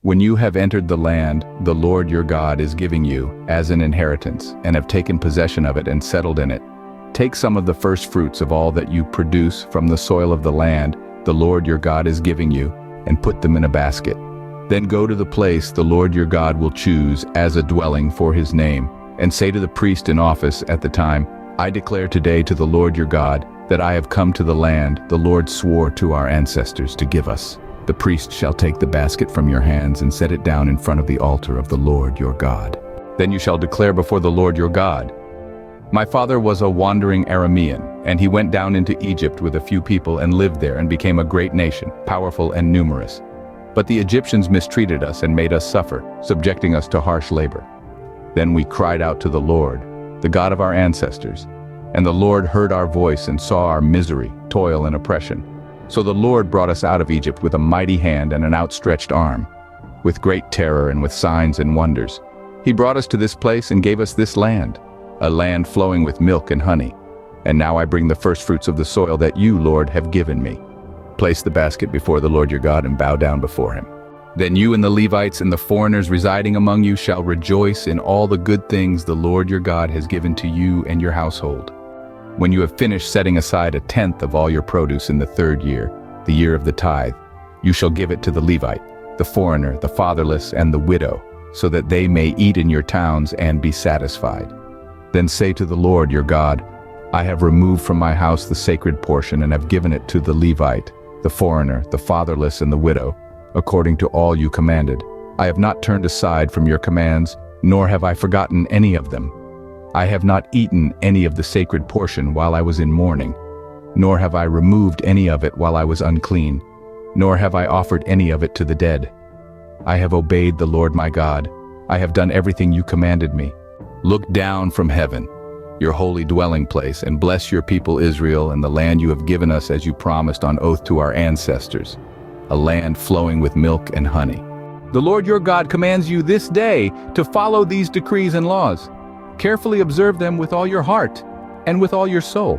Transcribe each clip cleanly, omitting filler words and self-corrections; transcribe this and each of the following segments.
When you have entered the land the Lord your God is giving you as an inheritance, and have taken possession of it and settled in it, take some of the first fruits of all that you produce from the soil of the land the Lord your God is giving you, and put them in a basket. Then go to the place the Lord your God will choose as a dwelling for his name, and say to the priest in office at the time, I declare today to the Lord your God that I have come to the land the Lord swore to our ancestors to give us. The priest shall take the basket from your hands and set it down in front of the altar of the Lord your God. Then you shall declare before the Lord your God, my father was a wandering Aramean, and he went down into Egypt with a few people and lived there and became a great nation, powerful and numerous. But the Egyptians mistreated us and made us suffer, subjecting us to harsh labor. Then we cried out to the Lord, the God of our ancestors, and the Lord heard our voice and saw our misery, toil, and oppression. So the Lord brought us out of Egypt with a mighty hand and an outstretched arm, with great terror and with signs and wonders. He brought us to this place and gave us this land, a land flowing with milk and honey. And now I bring the first fruits of the soil that you, Lord, have given me. Place the basket before the Lord your God and bow down before him. Then you and the Levites and the foreigners residing among you shall rejoice in all the good things the Lord your God has given to you and your household. When you have finished setting aside 1/10 of all your produce in the 3rd year, the year of the tithe, you shall give it to the Levite, the foreigner, the fatherless, and the widow, so that they may eat in your towns and be satisfied. Then say to the Lord your God, I have removed from my house the sacred portion and have given it to the Levite, the foreigner, the fatherless, and the widow, according to all you commanded. I have not turned aside from your commands, nor have I forgotten any of them. I have not eaten any of the sacred portion while I was in mourning, nor have I removed any of it while I was unclean, nor have I offered any of it to the dead. I have obeyed the Lord my God. I have done everything you commanded me. Look down from heaven, your holy dwelling place, and bless your people Israel and the land you have given us as you promised on oath to our ancestors, a land flowing with milk and honey. The Lord your God commands you this day to follow these decrees and laws. Carefully observe them with all your heart and with all your soul.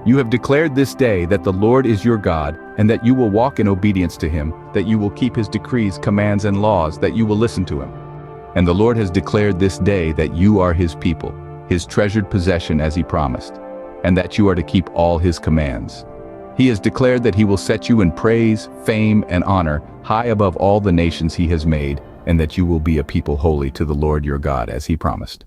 You have declared this day that the Lord is your God, and that you will walk in obedience to him, that you will keep his decrees, commands, and laws, that you will listen to him. And the Lord has declared this day that you are his people, his treasured possession as he promised, and that you are to keep all his commands. He has declared that he will set you in praise, fame, and honor, high above all the nations he has made, and that you will be a people holy to the Lord your God as he promised.